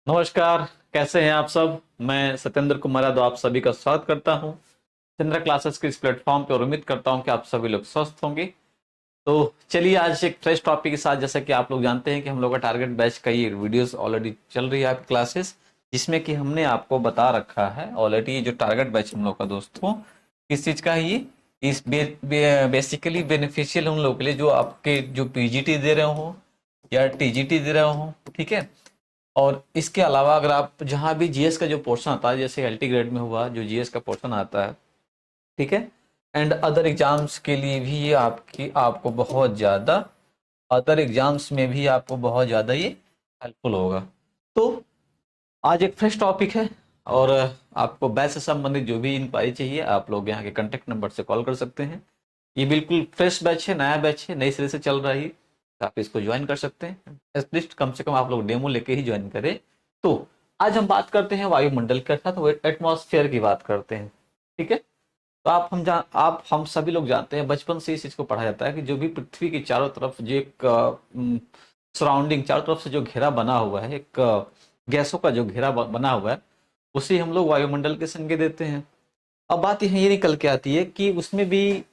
नमस्कार। कैसे हैं आप सब। मैं सत्येंद्र कुमार यादव आप सभी का स्वागत करता हूं चंद्रा क्लासेस के इस प्लेटफॉर्म पे और उम्मीद करता हूं कि आप सभी लोग स्वस्थ होंगे। तो चलिए आज एक फ्रेश टॉपिक के साथ, जैसा कि आप लोग जानते हैं कि हम लोग का टारगेट बैच का ये वीडियोस ऑलरेडी चल रही है आपकी क्लासेस, जिसमें कि हमने आपको बता रखा है ऑलरेडी ये जो टारगेट बैच हम लोग का दोस्तों किस चीज़ का है ये। इस बेसिकली बेनिफिशियल उन लोगों के लिए जो आपके जो पीजीटी दे रहे हो या टीजीटी दे रहे हो, ठीक है। और इसके अलावा अगर आप जहां भी जीएस का जो पोर्शन आता है, जैसे एलटी ग्रेड में हुआ जो जीएस का पोर्शन आता है, ठीक है, एंड अदर एग्जाम्स के लिए भी ये आपकी आपको बहुत ज़्यादा, अदर एग्जाम्स में भी आपको बहुत ज़्यादा ये हेल्पफुल होगा। तो आज एक फ्रेश टॉपिक है और आपको बैच से संबंधित जो भी इंक्वायरी चाहिए आप लोग यहाँ के कॉन्टेक्ट नंबर से कॉल कर सकते हैं। ये बिल्कुल फ्रेश बैच है, नया बैच है, नई सिरे से चल रहा है तो आप इसको ज्वाइन कर सकते हैं। एटलीस्ट कम से कम आप लोग डेमो लेके ही ज्वाइन करें। तो आज हम बात करते हैं वायुमंडल के अर्थात एटमॉस्फेयर की बात करते हैं, ठीक है। तो आप हम सभी लोग जानते हैं, बचपन से इस चीज को पढ़ा जाता है कि जो भी पृथ्वी के चारों तरफ जो एक सराउंडिंग, चारों तरफ से जो घेरा बना हुआ है, एक गैसों का जो घेरा बना हुआ है, उसे हम लोग वायुमंडल के संज्ञा देते हैं। अब बात ये निकल के आती है कि उसमें भी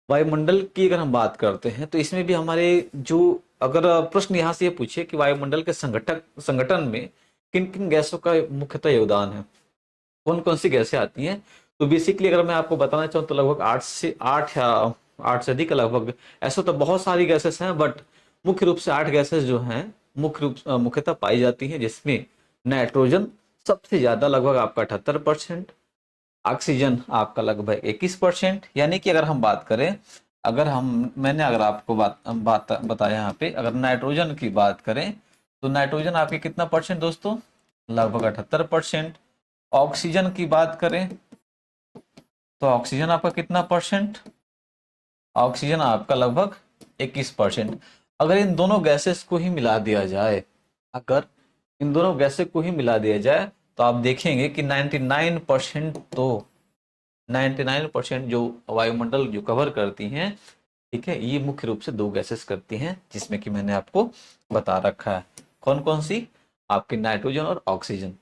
वायुमंडल की अगर हम बात करते हैं तो इसमें भी हमारे जो, अगर प्रश्न यहाँ से ये पूछे कि वायुमंडल के संगठन में किन किन गैसों का मुख्यतः योगदान है, कौन कौन सी गैसें आती हैं, तो बेसिकली अगर मैं आपको बताना चाहूँ तो लगभग 8 या 8 से अधिक लगभग, ऐसा तो बहुत सारी गैसेस हैं बट मुख्य रूप से 8 गैसेस जो हैं मुख्यतः पाई जाती हैं, जिसमें नाइट्रोजन सबसे ज्यादा लगभग आपका 78%, ऑक्सीजन आपका लगभग 21%। यानी कि अगर हम बात करें, अगर हम मैंने अगर आपको बात बताया यहाँ पे, अगर नाइट्रोजन की बात करें तो नाइट्रोजन आपके कितना परसेंट दोस्तों, लगभग 78%। ऑक्सीजन की बात करें तो ऑक्सीजन आपका कितना परसेंट, ऑक्सीजन आपका लगभग 21%। अगर इन दोनों गैसेस को ही मिला दिया जाए, अगर इन दोनों गैसेस को ही मिला दिया जाए तो आप देखेंगे कि 99% तो 99% जो वायुमंडल जो कवर करती हैं, ठीक है, ये मुख्य रूप से दो गैसेस करती हैं, जिसमें कि मैंने आपको बता रखा है कौन कौन सी, आपकी नाइट्रोजन और ऑक्सीजन।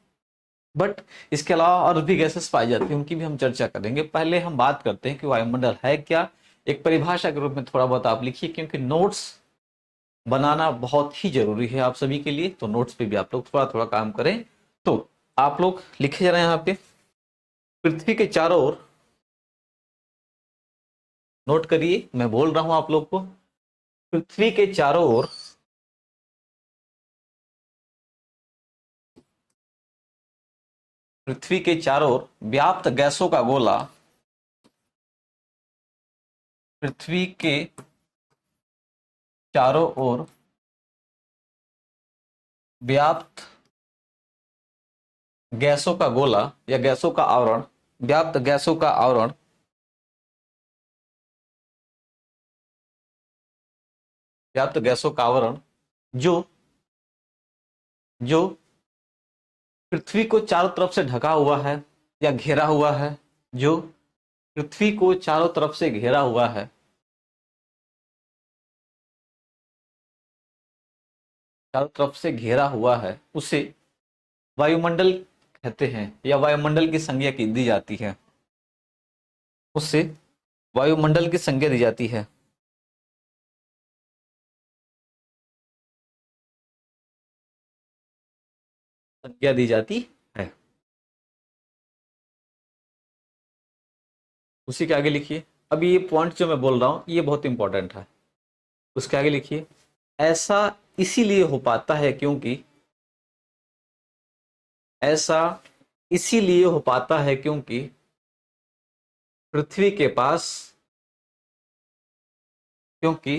बट इसके अलावा और भी गैसेस पाई जाती हैं, उनकी भी हम चर्चा करेंगे। पहले हम बात करते हैं कि वायुमंडल है क्या, एक परिभाषा के रूप में थोड़ा बहुत आप लिखिए, क्योंकि नोट्स बनाना बहुत ही जरूरी है आप सभी के लिए, तो नोट्स पे भी आप लोग थोड़ा थोड़ा काम करें। तो आप लोग लिखे जा रहे हैं यहाँ पे, पृथ्वी के चारों ओर, नोट करिए मैं बोल रहा हूं आप लोग को, पृथ्वी के चारों ओर, पृथ्वी के चारों ओर व्याप्त गैसों का गोला, पृथ्वी के चारों ओर व्याप्त गैसों का गोला या गैसों का आवरण, व्याप्त गैसों का आवरण, व्याप्त गैसों का आवरण जो जो पृथ्वी को चारों तरफ से ढका हुआ है या घेरा हुआ है, जो पृथ्वी को चारों तरफ से घेरा हुआ है, चारों तरफ से घेरा हुआ है, उसे वायुमंडल कहते हैं या वायुमंडल की संज्ञा की दी जाती है, उससे वायुमंडल की संज्ञा दी जाती है, संज्ञा दी जाती है। उसी के आगे लिखिए, अभी ये पॉइंट जो मैं बोल रहा हूं ये बहुत इंपॉर्टेंट है, उसके आगे लिखिए, ऐसा इसीलिए हो पाता है क्योंकि, ऐसा इसीलिए हो पाता है क्योंकि पृथ्वी के पास, क्योंकि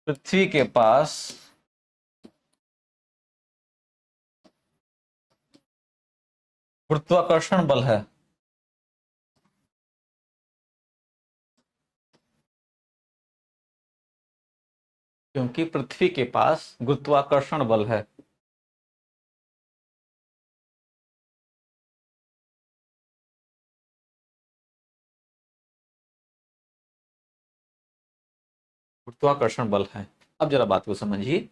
पृथ्वी के पास गुरुत्वाकर्षण बल है, क्योंकि पृथ्वी के पास गुरुत्वाकर्षण बल है। गुरुत्वाकर्षण बल है। अब जरा बात को समझिए,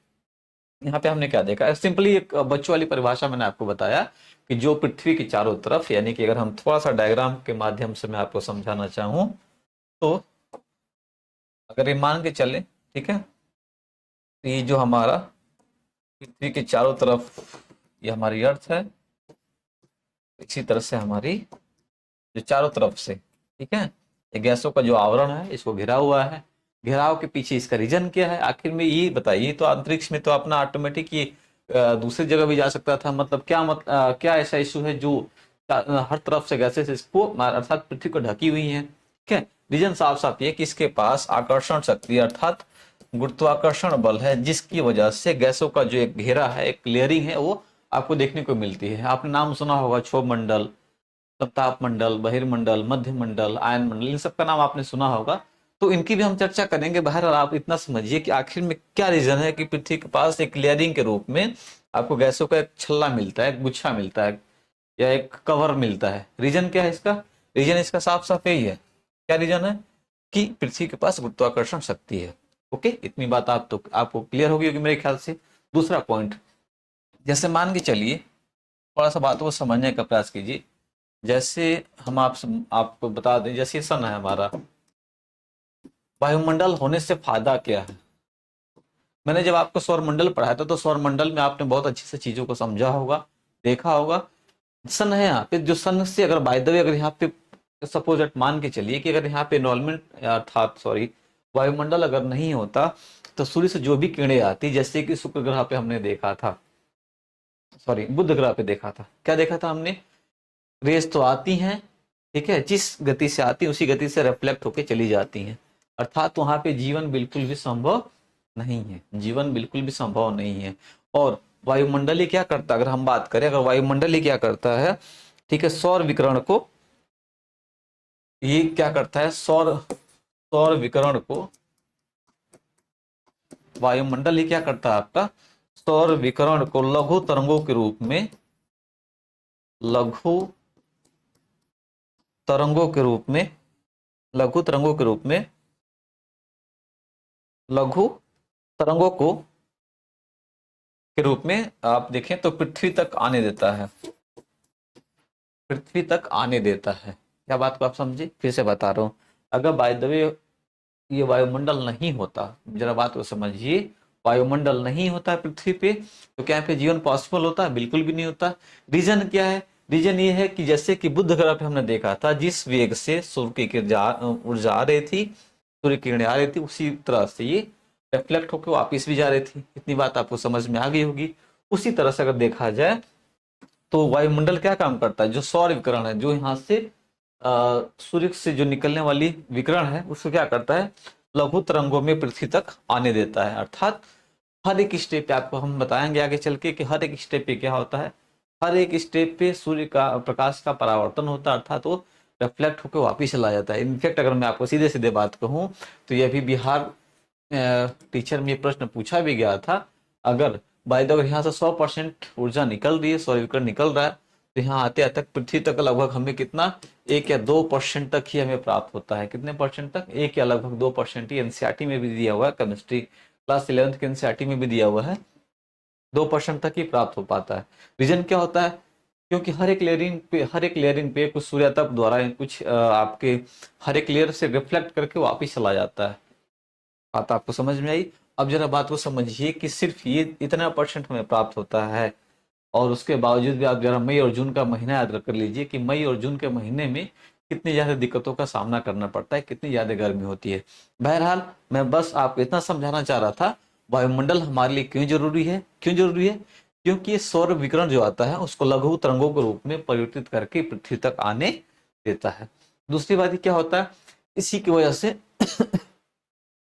यहाँ पे हमने क्या देखा, सिंपली एक बच्चों वाली परिभाषा मैंने आपको बताया कि जो पृथ्वी के चारों तरफ, यानी कि अगर हम थोड़ा सा डायग्राम के माध्यम से मैं आपको समझाना चाहूँ तो अगर ये मान के चले, ठीक है, तो ये जो हमारा पृथ्वी के चारों तरफ ये हमारी अर्थ है, इसी तरह से हमारी जो चारों तरफ से, ठीक है, ये गैसों का जो आवरण है इसको घिरा हुआ है। घेराव के पीछे इसका रीजन क्या है, आखिर में ये बताइए। तो अंतरिक्ष में तो अपना ऑटोमेटिक ये दूसरी जगह भी जा सकता था, मतलब क्या ऐसा इशू है जो हर तरफ से गैसेस इसको अर्थात पृथ्वी को ढकी हुई है, ठीक है। रीजन साफ साफ ये कि इसके पास आकर्षण शक्ति अर्थात गुरुत्वाकर्षण बल है, जिसकी वजह से गैसों का जो एक घेरा है, एक लेयरिंग है, वो आपको देखने को मिलती है। आपने नाम सुना होगा क्षोभ मंडल, ताप मंडल, बहिर्मंडल, मध्य मंडल, आयन मंडल, इन सब का नाम आपने सुना होगा। तो इनकी भी हम चर्चा करेंगे। बहरहाल आप इतना समझिए कि आखिर में क्या रीजन है कि पृथ्वी के पास एक लेयरिंग के रूप में आपको गैसों का एक छल्ला मिलता है, एक गुच्छा मिलता है, या एक कवर मिलता है। रीजन क्या है इसका? रीजन इसका साफ साफ यही है। क्या रीजन है? कि पृथ्वी के पास गुरुत्वाकर्षण शक्ति है। ओके, इतनी बात आपको क्लियर होगी होगी मेरे ख्याल से। दूसरा पॉइंट, जैसे मान के चलिए, थोड़ा सा बात को समझने का प्रयास कीजिए। जैसे हम आपको बता दें, जैसे सन है हमारा, वायुमंडल होने से फायदा क्या है? मैंने जब आपको सौरमंडल पढ़ाया था तो सौरमंडल में आपने बहुत अच्छे से चीजों को समझा होगा, देखा होगा। सन है यहाँ पे, जो सन से अगर बाय द वे अगर यहाँ पे सपोज एट मान के चलिए कि अगर यहाँ पे इन्वॉल्वमेंट अर्थात सॉरी वायुमंडल अगर नहीं होता तो सूर्य से जो भी किरणें आती, जैसे कि शुक्र ग्रह पे हमने देखा था, सॉरी बुध ग्रह पे देखा था, क्या देखा था हमने? रेस तो आती हैं, ठीक है, जिस गति से आती है उसी गति से रिफ्लेक्ट होके चली जाती हैं, अर्थात वहां पे जीवन बिल्कुल भी संभव नहीं है, जीवन बिल्कुल भी संभव नहीं है। और वायुमंडल ही क्या करता है, अगर हम बात करें, अगर वायुमंडल ही क्या करता है, ठीक है, सौर विकिरण को, ये क्या करता है, सौर सौर विकिरण को, वायुमंडल ही क्या करता है आपका, सौर विकिरण को लघु तरंगों के रूप में, लघु तरंगों के रूप में, लघु तरंगों के रूप में, लघु तरंगों को के रूप में आप देखें तो पृथ्वी तक आने देता है, पृथ्वी तक आने देता है। क्या बात को आप समझे? फिर से बता रहा हूं, अगर बाय द वे ये वायुमंडल नहीं होता, जरा बात को समझिए, वायुमंडल नहीं होता है पृथ्वी पे तो क्या पे जीवन पॉसिबल होता है? बिल्कुल भी नहीं होता। रीजन क्या है? रीजन ये है कि जैसे कि बुध ग्रह पे हमने देखा था, जिस वेग से सूर्य की ऊर्जा आ रही थी, सूर्य की किरणें आ रही थी, उसी तरह से ये रिफ्लेक्ट होकर वापिस भी जा रही थी। इतनी बात आपको समझ में आ गई होगी। उसी तरह से अगर देखा जाए तो वायुमंडल क्या काम करता है, जो सौर विकिरण है, जो यहाँ से सूर्य से जो निकलने वाली विकिरण है, उसको क्या करता है, लघु तरंगों में पृथ्वी तक आने देता है। अर्थात हर एक स्टेप पे आपको हम बताएंगे आगे चल के कि हर एक स्टेप पे क्या होता है, हर एक स्टेप पे सूर्य का प्रकाश का परावर्तन होता है, अर्थात वो रिफ्लेक्ट होकर वापिस चला जाता है। इनफैक्ट अगर मैं आपको सीधे सीधे बात कहूँ तो यह भी बिहार टीचर में ये प्रश्न पूछा भी गया था, अगर बाय द वे यहाँ से 100% ऊर्जा निकल रही है, सौर विकिरण निकल रहा है, तो यहाँ आते आते पृथ्वी तक लगभग हमें कितना, 1 या 2% तक ही हमें प्राप्त होता है। कितने परसेंट तक? 1 या लगभग 2% ही एनसीईआरटी में भी दिया हुआ है, केमिस्ट्री क्लास 11th के एनसीईआरटी में भी दिया हुआ है, 2% तक ही प्राप्त हो पाता है। रीजन क्या होता है? क्योंकि हर एक लेयरिंग पे कुछ सूर्य तप द्वारा कुछ आपके हर एक लेयर से रिफ्लेक्ट करके वापिस चला जाता है। बात आपको समझ में आई? अब जरा बात को समझिए कि सिर्फ ये इतना परसेंट हमें प्राप्त होता है, और उसके बावजूद भी आप जरा मई और जून का महीना याद कर लीजिए कि मई और जून के महीने में कितनी ज्यादा दिक्कतों का सामना करना पड़ता है, कितनी ज्यादा गर्मी होती है। बहरहाल मैं बस आपको इतना समझाना चाह रहा था, वायुमंडल हमारे लिए क्यों जरूरी है, क्यों जरूरी है? क्योंकि ये सौर विकिरण जो आता है उसको लघु तरंगों के रूप में परिवर्तित करके पृथ्वी तक आने देता है। दूसरी बात क्या होता है, इसी की वजह से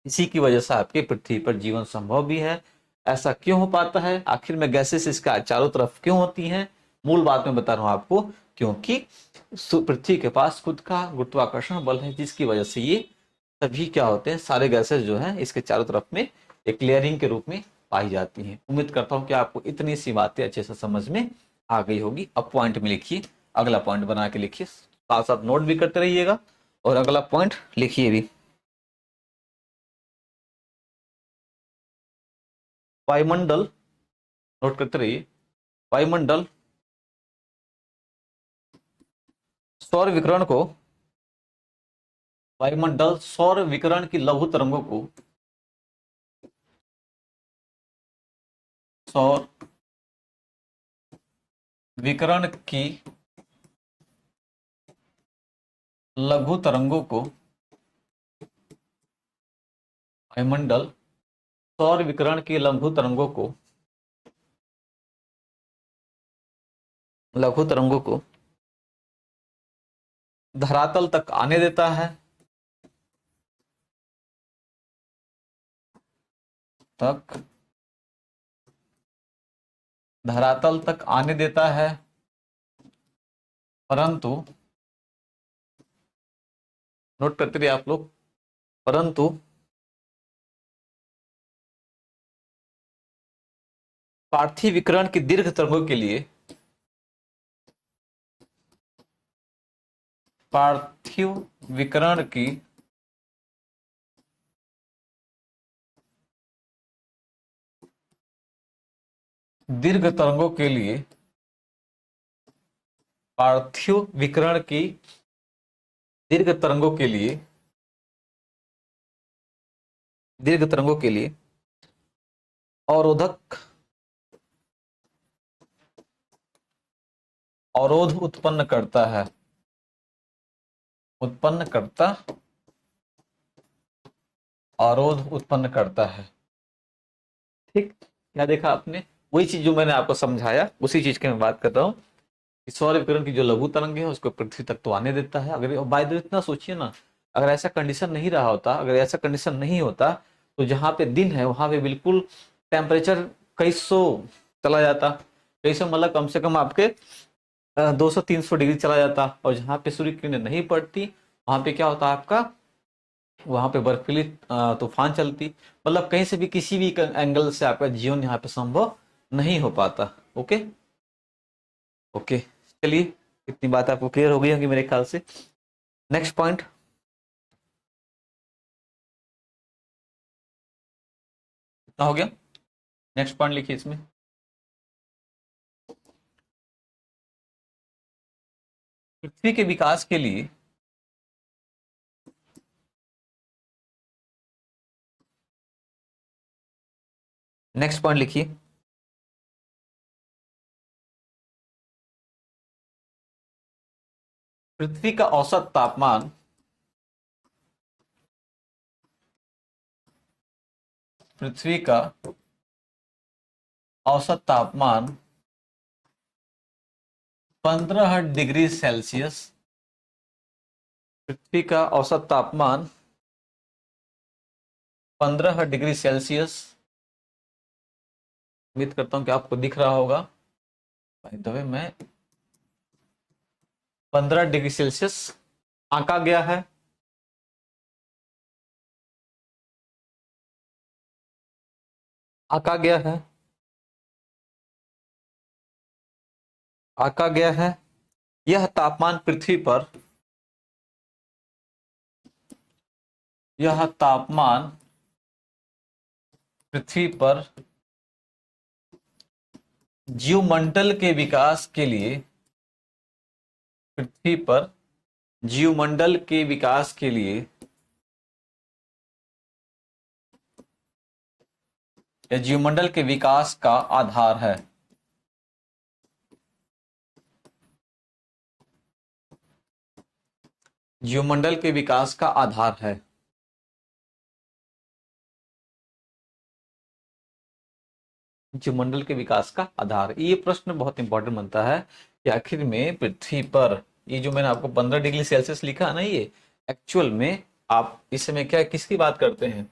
इसी की वजह से आपके पृथ्वी पर जीवन संभव भी है। ऐसा क्यों हो पाता है? आखिर में गैसेस इसका चारों तरफ क्यों होती हैं? मूल बात मैं बता रहा हूं आपको, क्योंकि पृथ्वी के पास खुद का गुरुत्वाकर्षण बल है, जिसकी वजह से ये सभी क्या होते हैं, सारे गैसेस जो हैं इसके चारों तरफ में एक लेयरिंग के रूप में पाई जाती हैं। उम्मीद करता हूं कि आपको इतनी सी बातें अच्छे से समझ में आ गई होगी। अब पॉइंट में लिखिए, अगला पॉइंट बना के लिखिए, साथ साथ नोट भी करते रहिएगा और अगला पॉइंट लिखिए भी। वायुमंडल नोट करते रहिए। वायुमंडल सौर विकिरण को, वायुमंडल सौर विकिरण की लघु तरंगों को, सौर विकिरण की लघु तरंगों को, वायुमंडल सौर विकिरण की लघु तरंगों को, लघु तरंगों को धरातल तक आने देता है, तक धरातल तक आने देता है, परंतु नोट करते रहिए आप लोग, परंतु पार्थिव विकिरण की दीर्घ तरंगों के लिए, पार्थिव विकिरण की दीर्घ तरंगों के लिए, पार्थिव विकिरण की दीर्घ तरंगों के लिए, दीर्घ तरंगों के लिए अवरोधक, अवरोध उत्पन्न करता है, उत्पन्न करता, अवरोध उत्पन्न करता है। ठीक, क्या देखा आपने? वही चीज जो मैंने आपको समझाया, उसी चीज की मैं बात कर रहा हूँ कि सौर विकिरण की जो लघु तरंग है उसको पृथ्वी तक तो आने देता है। अगर बाय द वे इतना सोचिए ना, अगर ऐसा कंडीशन नहीं रहा होता, अगर ऐसा कंडीशन नहीं होता, तो जहाँ पे दिन है वहां पे बिल्कुल टेम्परेचर कई सौ चला जाता, कई सौ मतलब कम से कम आपके 200-300 डिग्री चला जाता। और जहाँ पे सूर्य किरणें नहीं पड़ती वहां पे क्या होता है आपका, वहां पे बर्फीली तूफान चलती, मतलब कहीं से भी किसी भी एंगल से आपका जीवन यहाँ पे संभव नहीं हो पाता। ओके ओके, चलिए इतनी बात आपको क्लियर हो गई होगी मेरे ख्याल से। नेक्स्ट पॉइंट, इतना हो गया। नेक्स्ट पॉइंट लिखिए इसमें, पृथ्वी के विकास के लिए नेक्स्ट पॉइंट लिखिए, पृथ्वी का औसत तापमान, पृथ्वी का औसत तापमान 15 डिग्री सेल्सियस, पृथ्वी का औसत तापमान 15 डिग्री सेल्सियस, उम्मीद करता हूं कि आपको दिख रहा होगा। बाय द वे मैं 15 डिग्री सेल्सियस आंका गया है। आंका गया है, आंका गया है। यह तापमान पृथ्वी पर, यह तापमान पृथ्वी पर जीवमंडल के विकास के लिए, पृथ्वी पर जीवमंडल के विकास के लिए, या जीवमंडल के विकास का आधार है। जीवमंडल के विकास का आधार है। जीवमंडल के विकास का आधार, ये प्रश्न बहुत इंपॉर्टेंट बनता है कि आखिर में पृथ्वी पर, ये जो मैंने आपको 15 डिग्री सेल्सियस लिखा है ना, ये एक्चुअल में आप इस समय क्या किसकी बात करते हैं?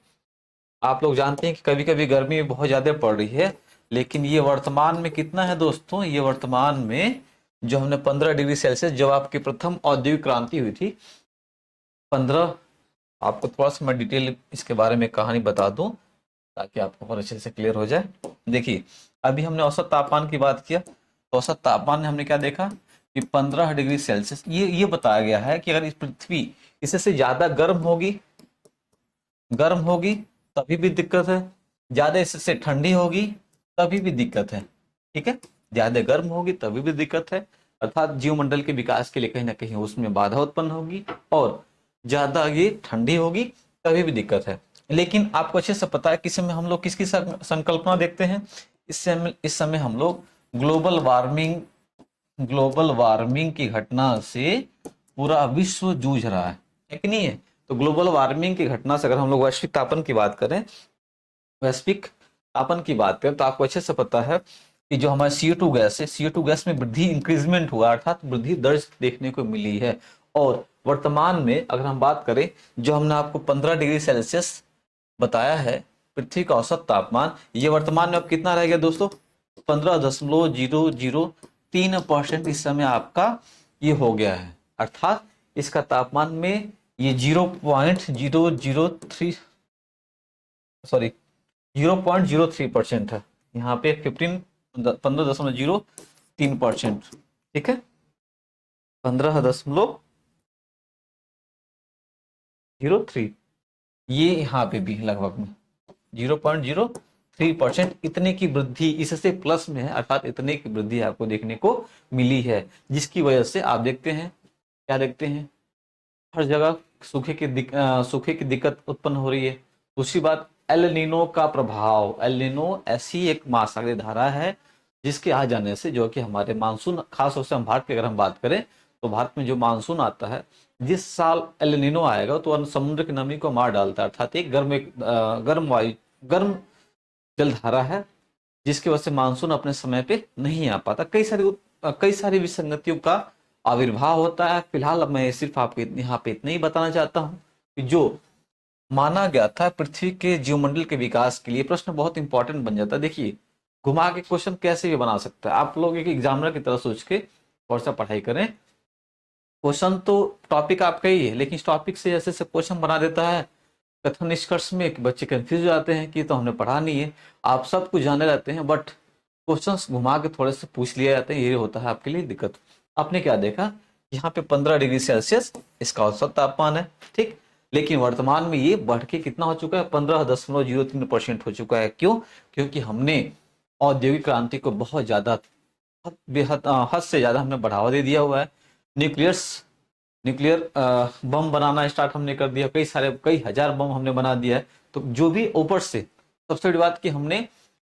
आप लोग जानते हैं कि कभी कभी गर्मी बहुत ज्यादा पड़ रही है, लेकिन ये वर्तमान में कितना है दोस्तों? ये वर्तमान में जो हमने 15 डिग्री सेल्सियस, जब आपकी प्रथम औद्योगिक क्रांति हुई थी 15, आपको थोड़ा सा मैं डिटेल इसके बारे में कहानी बता दूं ताकि आपको और अच्छे से क्लियर हो जाए। देखिए, अभी हमने औसत तापमान की बात किया, तो औसत तापमान में हमने क्या देखा कि 15 डिग्री सेल्सियस, ये बताया गया है कि अगर इस पृथ्वी इससे से ज्यादा गर्म होगी, गर्म होगी तभी भी दिक्कत है, ज्यादा इससे ठंडी होगी तभी भी दिक्कत है। ठीक है, ज्यादा गर्म होगी तभी भी दिक्कत है, अर्थात जीवमंडल के विकास के लिए कहीं ना कहीं उसमें बाधा उत्पन्न होगी, और ज्यादा ये ठंडी होगी तभी भी दिक्कत है। लेकिन आपको अच्छे से पता है कि इस समय हम लोग किसकी संकल्पना देखते हैं, इस समय हम लोग ग्लोबल वार्मिंग की घटना से पूरा विश्व जूझ रहा है कि नहीं है। तो ग्लोबल वार्मिंग की घटना से अगर हम लोग वैश्विक तापन की बात करें, वैश्विक तापन की बात करें, तो आपको अच्छे से पता है कि जो हमारा CO2 गैस है, CO2 गैस में वृद्धि इंक्रीजमेंट हुआ, अर्थात वृद्धि दर्ज देखने को मिली है। और वर्तमान में अगर हम बात करें, जो हमने आपको 15 डिग्री सेल्सियस बताया है पृथ्वी का औसत तापमान, ये वर्तमान में अब कितना रह गया दोस्तों, 15.003% इस समय आपका ये हो गया है, अर्थात इसका तापमान में ये 0.03% है, यहाँ पे 15.03%, ठीक है, 15.03, ये यहाँ पे भी लगभग में 0.03% इतने की वृद्धि इससे प्लस में है, अर्थात इतने की वृद्धि आपको देखने को मिली है, जिसकी वजह से आप देखते हैं, क्या देखते हैं, हर जगह सूखे की दिक्कत उत्पन्न हो रही है। दूसरी बात, एल नीनो का प्रभाव, एल नीनो ऐसी एक महासागरीय धारा है जिसके आ जाने से जो कि हमारे मानसून, खास तौर से हम भारत की अगर हम बात करें, तो भारत में जो मानसून आता है, जिस साल एल नीनो आएगा तो समुद्र की नमी को मार डालता है, अर्थात एक गर्म जल धारा है, जिसकी वजह से मानसून अपने समय पे नहीं आ पाता, कई सारी विसंगतियों का आविर्भाव होता है। फिलहाल अब मैं सिर्फ आपको यहाँ पे इतना ही बताना चाहता हूँ कि जो माना गया था पृथ्वी के जीवमंडल के विकास के लिए, प्रश्न बहुत इंपॉर्टेंट बन जाता है। देखिए, घुमा के क्वेश्चन कैसे भी बना सकता है, आप लोग एक एग्जामिनर की तरह सोच के थोड़ा सा पढ़ाई करें। क्वेश्चन तो टॉपिक आपका ही है, लेकिन इस टॉपिक से जैसे से क्वेश्चन बना देता है, कथन निष्कर्ष में बच्चे कंफ्यूज हो जाते हैं कि तो हमने पढ़ा नहीं है, आप सब कुछ जाने रहते हैं, बट क्वेश्चंस घुमा के थोड़े से पूछ लिए जाते हैं, ये होता है आपके लिए दिक्कत। आपने क्या देखा, यहाँ पे 15 डिग्री सेल्सियस इसका औसत तापमान है, ठीक, लेकिन वर्तमान में ये बढ़ के कितना हो चुका है, 15.03% हो चुका है। क्यों? क्योंकि हमने औद्योगिक क्रांति को बहुत ज्यादा, हद से ज्यादा हमने बढ़ावा दे दिया हुआ है। न्यूक्लियर बम बनाना स्टार्ट हमने कर दिया, कई हजार बम हमने बना दिया है। तो जो भी ऊपर से, सबसे बड़ी बात कि हमने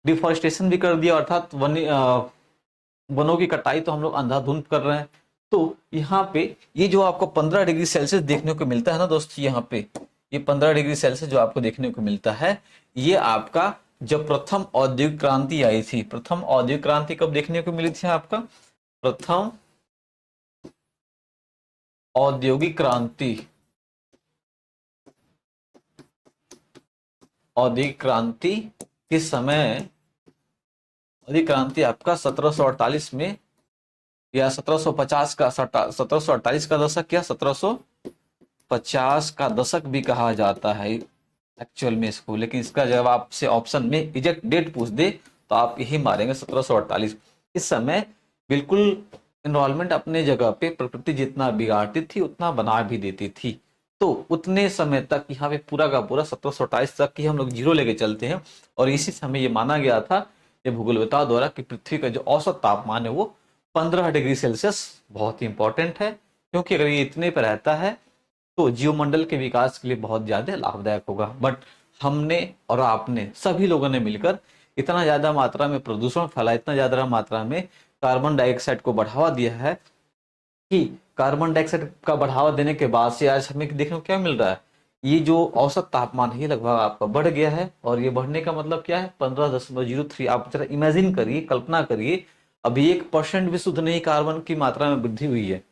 डिफॉरेस्टेशन भी कर दिया, अर्थात वनों की कटाई तो हम लोग अंधाधुंध कर रहे हैं। तो यहाँ पे ये जो आपको 15 डिग्री सेल्सियस देखने को मिलता है ना दोस्त, यहाँ पे ये 15 डिग्री सेल्सियस जो आपको देखने को मिलता है, ये आपका जब प्रथम औद्योगिक क्रांति आई थी, प्रथम औद्योगिक क्रांति कब देखने को मिली थी आपका, प्रथम औद्योगिक क्रांति, औद्योगिक क्रांति किस समय, औद्योगिक क्रांति आपका 1748 में, या 1750 का, 1748 का दशक, या 1750 का दशक भी कहा जाता है एक्चुअल में इसको, लेकिन इसका जब आपसे ऑप्शन में एग्जैक्ट डेट पूछ दे तो आप यही मारेंगे 1748। इस समय बिल्कुल इन्वायरमेंट अपने जगह पे, प्रकृति जितना बिगाड़ती थी उतना बना भी देती थी। तो उतने समय तक यहाँ पे पूरा का पूरा 1728 तक की हम लोग जीरो लेके चलते हैं, और इसी समय ये माना गया था ये भूगोलवेत्ताओं द्वारा कि पृथ्वी का जो औसत तापमान है वो 15 डिग्री सेल्सियस बहुत ही इंपॉर्टेंट है, क्योंकि अगर ये इतने पर रहता है तो जीवमंडल के विकास के लिए बहुत ज्यादा लाभदायक होगा। बट हमने और आपने सभी लोगों ने मिलकर इतना ज्यादा मात्रा में प्रदूषण फैला, इतना ज्यादा मात्रा में कार्बन डाइऑक्साइड को बढ़ावा दिया है कि कार्बन डाइऑक्साइड का बढ़ावा देने के बाद से आज हमें देखने को क्या मिल रहा है, ये जो औसत तापमान है ये लगभग आपका बढ़ गया है। और ये बढ़ने का मतलब क्या है, 15.03। आप जरा इमेजिन करिए, कल्पना करिए, अभी 1% भी शुद्ध नहीं कार्बन की मात्रा में वृद्धि हुई है,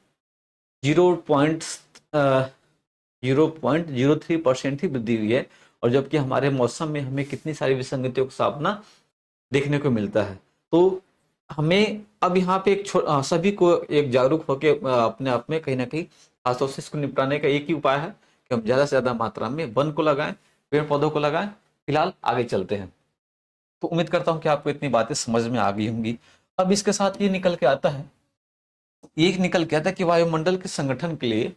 0.03% ही वृद्धि हुई है। और जबकि हमारे मौसम में हमें कितनी सारी विसंगतियों का सामना देखने को मिलता है। तो हमें अब यहाँ पे सभी को एक जागरूक होकर अपने आप में कहीं ना कहीं खासतौर से इसको निपटाने का एक ही उपाय है कि हम ज्यादा से ज्यादा मात्रा में वन को लगाएं, पेड़ पौधों को लगाएं। फिलहाल आगे चलते हैं। तो उम्मीद करता हूँ कि आपको इतनी बातें समझ में आ गई होंगी। अब इसके साथ ये निकल के आता है, कि वायुमंडल के संगठन के लिए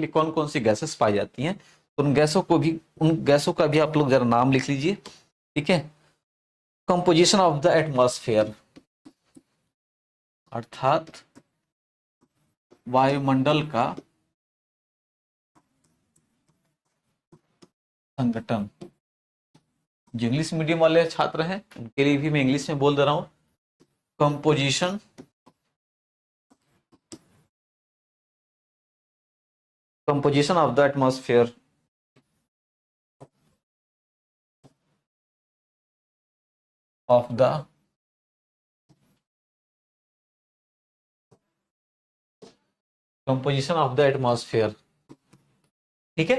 कौन कौन सी गैसेस पाई जाती हैं। तो उन गैसों का भी आप लोग जरा नाम लिख लीजिए, ठीक है। कंपोजिशन ऑफ द एटमॉस्फेयर, अर्थात वायुमंडल का संगठन। जो इंग्लिश मीडियम वाले छात्र हैं उनके लिए भी मैं इंग्लिश में बोल दे रहा हूं, composition composition of the atmosphere of the composition of the atmosphere, ठीक है,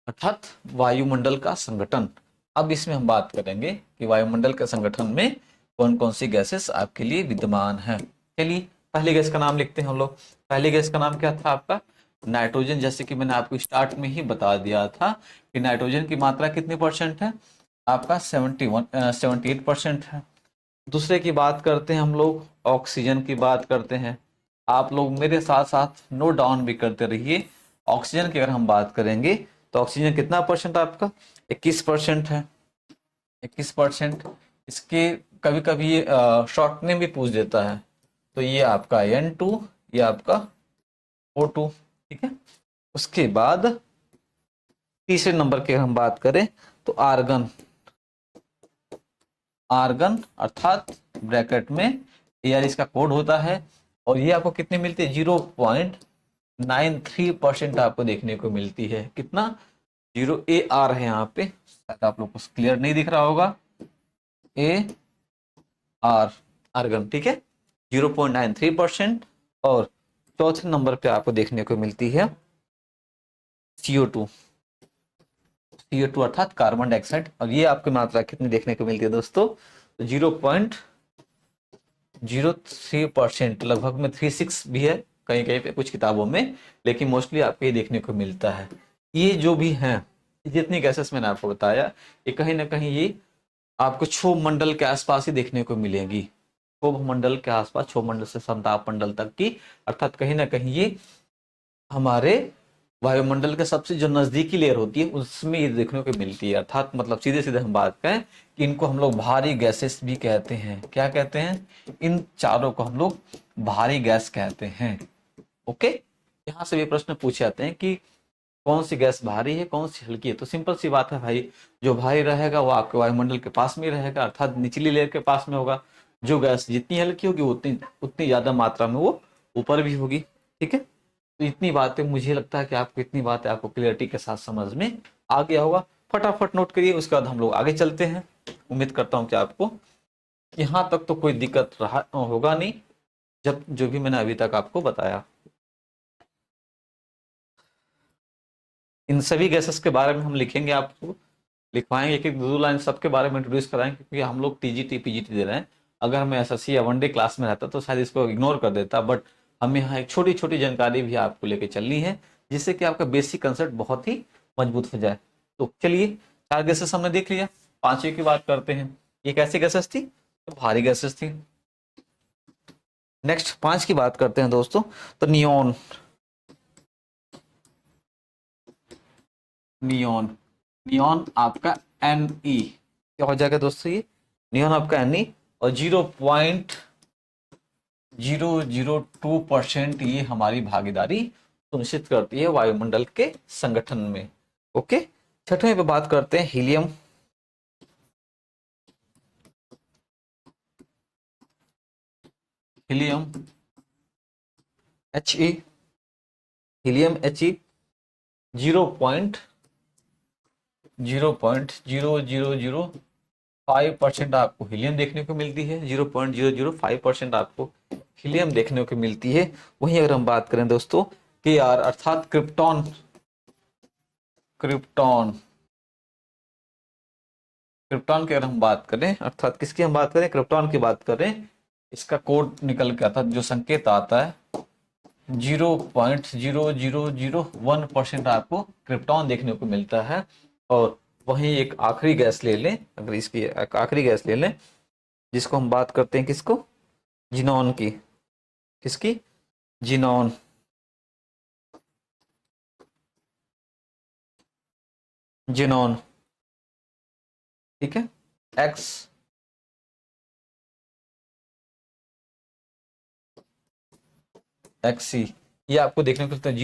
अर्थात वायुमंडल का संगठन। अब इसमें हम बात करेंगे कि वायुमंडल के संगठन में कौन कौन सी गैसेस आपके लिए विद्यमान है। चलिए पहली गैस का नाम लिखते हैं हम लोग। पहली गैस का नाम क्या था आपका? नाइट्रोजन। जैसे कि मैंने आपको स्टार्ट में ही बता दिया था कि नाइट्रोजन की मात्रा कितनी परसेंट है आपका? 78% है। दूसरे की बात करते हैं हम लोग, ऑक्सीजन की बात करते हैं। आप लोग मेरे साथ साथ नोट डाउन भी करते रहिए। ऑक्सीजन की अगर हम बात करेंगे तो ऑक्सीजन कितना परसेंट आपका? 21% है। 21%। इसके कभी कभी ये शॉर्ट नेम भी पूछ देता है, तो ये आपका N2, ये आपका O2, ठीक है। उसके बाद तीसरे नंबर की हम बात करें तो आर्गन। आर्गन अर्थात ब्रैकेट में AR इसका कोड होता है, और ये आपको कितने मिलते हैं? 0.93% आपको देखने को मिलती है। कितना? 0 AR है यहाँ पे, शायद आप लोग को क्लियर नहीं दिख रहा होगा। AR आर्गन, ठीक है, 0.93%। और चौथे नंबर पे आपको देखने को मिलती है CO2। CO2 अर्थात कार्बन डाइऑक्साइड, और ये आपकी मात्रा कितनी देखने को मिलती है दोस्तों? 0.03%, लगभग में 36 भी है कहीं कहीं पे कुछ किताबों में, लेकिन मोस्टली आपको ये देखने को मिलता है। ये जो भी हैं, जितनी गैसेस मैंने आपको बताया, ये कहीं ना कहीं ये आपको क्षोभ मंडल के आसपास ही देखने को मिलेंगी। क्षोभ मंडल के आसपास, क्षोभ मंडल से समताप मंडल तक की, अर्थात कहीं ना कहीं ये हमारे वायुमंडल के सबसे जो नजदीकी लेयर होती है उसमें ये देखने को मिलती है। अर्थात मतलब सीधे सीधे हम बात करें कि इनको हम लोग भारी गैसेस भी कहते हैं। क्या कहते हैं? इन चारों को हम लोग भारी गैस कहते हैं। ओके, यहाँ से भी प्रश्न पूछे जाते हैं कि कौन सी गैस भारी है, कौन सी हल्की है। तो सिंपल सी बात है भाई, जो भारी रहेगा वो आपके वायुमंडल के पास में ही रहेगा, अर्थात निचली लेयर के पास में होगा। जो गैस जितनी हल्की होगी उतनी उतनी ज्यादा मात्रा में वो ऊपर भी होगी, ठीक है। तो इतनी बातें, मुझे लगता है कि आपको इतनी बातें आपको क्लियरिटी के साथ समझ में आ गया होगा। फटाफट नोट करिए, उसके बाद हम लोग आगे चलते हैं। उम्मीद करता हूँ कि आपको यहाँ तक तो कोई दिक्कत रहा होगा नहीं, जब जो भी मैंने अभी तक आपको बताया। इन सभी गैसेस के बारे में हम लिखेंगे, आपको लिखवाएंगे, एक एक दो लाइन सबके बारे में इंट्रोड्यूस कराएंगे, क्योंकि हम लोग TGT PGT दे रहे हैं। अगर मैं SSC या वनडे क्लास में रहता तो शायद इसको इग्नोर कर देता, बट हमें यहाँ एक छोटी छोटी जानकारी भी आपको लेके चलनी है, जिससे कि आपका बेसिक कंसेप्ट बहुत ही मजबूत हो जाए। तो चलिए, 4 गैसेस हमने देख लिया, 5वीं की बात करते हैं। ये कैसी गैसेस थी? तो भारी गैसेस थी। नेक्स्ट 5 की बात करते हैं दोस्तों, तो नियोन। नियोन, नियोन आपका Ne क्या हो जाएगा दोस्तों? ये नियोन आपका Ne, और 0.002% ये हमारी भागीदारी सुनिश्चित करती है वायुमंडल के संगठन में। ओके, छठवें पे बात करते हैं helium. Helium He, helium He 0.0005% आपको हीलियम देखने को मिलती है। 0.005% आपको हीलियम देखने को मिलती है। वहीं अगर हम बात करें दोस्तों Kr अर्थात क्रिप्टॉन, क्रिप्टॉन, क्रिप्टॉन की अगर हम बात करें, अर्थात किसकी हम बात करें? क्रिप्टॉन की बात करें, इसका कोड निकल के आता, जो संकेत आता है 0.0001% आपको क्रिप्टॉन देखने को मिलता है। और वहीं एक आखिरी गैस ले लें, अगर इसकी एक आखिरी गैस ले लें, जिसको हम बात करते हैं किसको? जिनॉन की। किसकी? जिनॉन। जिनॉन, ठीक है, X एक्सी, ये आपको देखने को मिलता है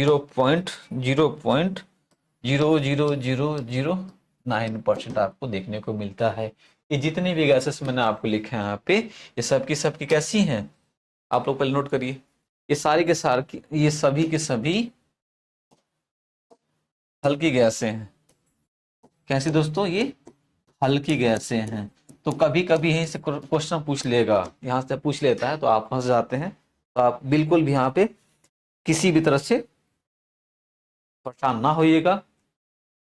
0.000009% आपको देखने को मिलता है। ये जितनी भी गैसेस मैंने आपको लिखे हैं यहाँ पे, ये सब की कैसी हैं, आप लोग पहले नोट करिए। ये सारी के सारी, ये सभी के सभी हल्की गैसें हैं। कैसी दोस्तों, ये हल्की गैसें हैं। तो कभी कभी यहीं से क्वेश्चन पूछ लेगा, यहाँ से पूछ लेता है तो आप फंस जाते हैं। तो आप बिल्कुल भी यहाँ पे किसी भी तरह से परेशान ना होइएगा,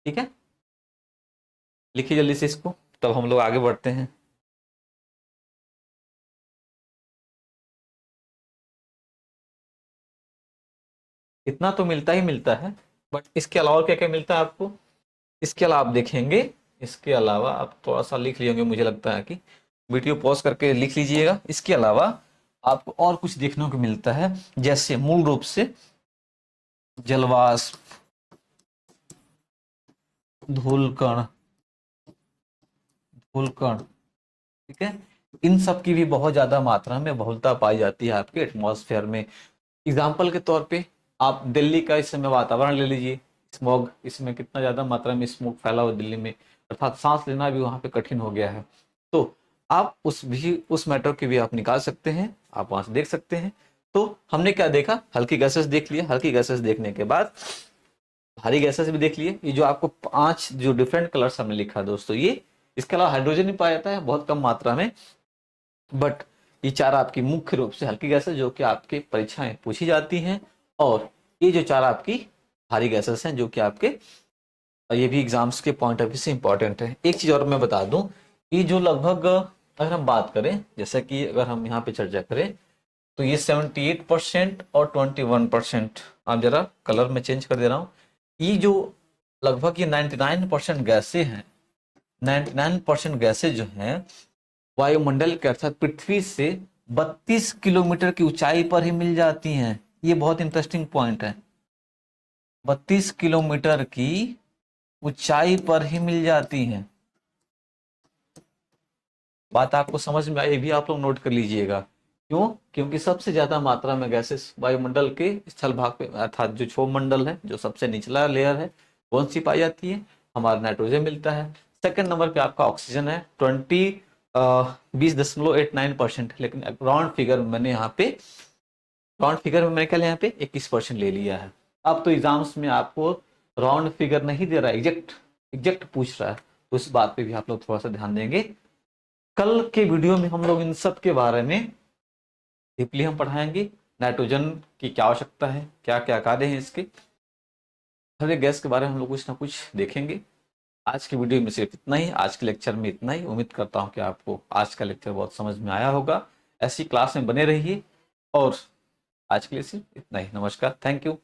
ठीक है। लिखिए जल्दी से इसको, तब हम लोग आगे बढ़ते हैं। इतना तो मिलता ही मिलता है, बट इसके अलावा क्या क्या मिलता है आपको, इसके अलावा आप देखेंगे, इसके अलावा आप थोड़ा सा लिख लिए होंगे, मुझे लगता है कि वीडियो पॉज करके लिख लीजिएगा। इसके अलावा आपको और कुछ देखने को मिलता है, जैसे मूल रूप से जलवाष्प, धूलकण, धूलकण, ठीक है। इन सब की भी बहुत ज्यादा मात्रा में बहुलता पाई जाती है आपके एटमॉस्फेयर में। एग्जाम्पल के तौर पे आप दिल्ली का इस समय वातावरण ले लीजिए, स्मॉग, इसमें कितना ज्यादा मात्रा में स्मोक फैला हुआ दिल्ली में, अर्थात सांस लेना भी वहां पे कठिन हो गया है। तो आप उस मैटर की भी आप निकाल सकते हैं, आप वहां से देख सकते हैं। तो हमने क्या देखा, हल्की गैसेस देख लिया, हल्की गैसेस देखने के बाद भारी गैसेस भी देख लिए। ये जो आपको 5 जो डिफरेंट कलर्स हमने लिखा दोस्तों, ये इसके अलावा हाइड्रोजन भी पाया जाता है बहुत कम मात्रा में, बट ये 4 आपकी मुख्य रूप से हल्की गैसेस जो कि आपके परीक्षाएं पूछी जाती हैं, और ये जो 4 आपकी भारी गैसेस हैं जो कि आपके ये भी एग्जाम्स के पॉइंट ऑफ व्यू से इंपॉर्टेंट है। एक चीज और मैं बता दूं, ये जो लगभग अगर हम बात करें, जैसे कि अगर हम यहाँ पे चर्चा करें, तो ये 78% और 21%, आप जरा कलर में चेंज कर दे रहा हूँ, ये जो लगभग ये 99% गैसें हैं, 99% गैसें जो हैं वायुमंडल के अर्थात पृथ्वी से 32 किलोमीटर की ऊंचाई पर ही मिल जाती हैं। ये बहुत इंटरेस्टिंग पॉइंट है, 32 किलोमीटर की ऊंचाई पर ही मिल जाती हैं। बात आपको समझ में आई, ये भी आप लोग नोट कर लीजिएगा। क्यों, क्योंकि सबसे ज्यादा मात्रा में गैसेस वायुमंडल के स्थल भाग पे अर्थात जो क्षोभ मंडल है, जो सबसे निचला लेयर है, कौन सी पाई जाती है, हमारा नाइट्रोजन मिलता है। सेकंड नंबर पे आपका ऑक्सीजन है, 20.89%, लेकिन राउंड फिगर मैंने यहाँ पे, राउंड फिगर में मैंने क्या लिया यहाँ पे 21% ले लिया है। अब तो एग्जाम्स में आपको राउंड फिगर नहीं दे रहा है, एग्जैक्ट एग्जैक्ट पूछ रहा है, तो इस बात पे भी आप लोग थोड़ा सा ध्यान देंगे। कल के वीडियो में हम लोग इन सब के बारे में डीपली हम पढ़ाएंगे, नाइट्रोजन की क्या आवश्यकता है, क्या क्या कार्य है इसके, हर एक गैस के बारे में हम लोग कुछ ना कुछ देखेंगे। आज की वीडियो में सिर्फ इतना ही, आज के लेक्चर में इतना ही। उम्मीद करता हूँ कि आपको आज का लेक्चर बहुत समझ में आया होगा। ऐसी क्लास में बने रहिए, और आज के लिए सिर्फ इतना ही। नमस्कार, थैंक यू।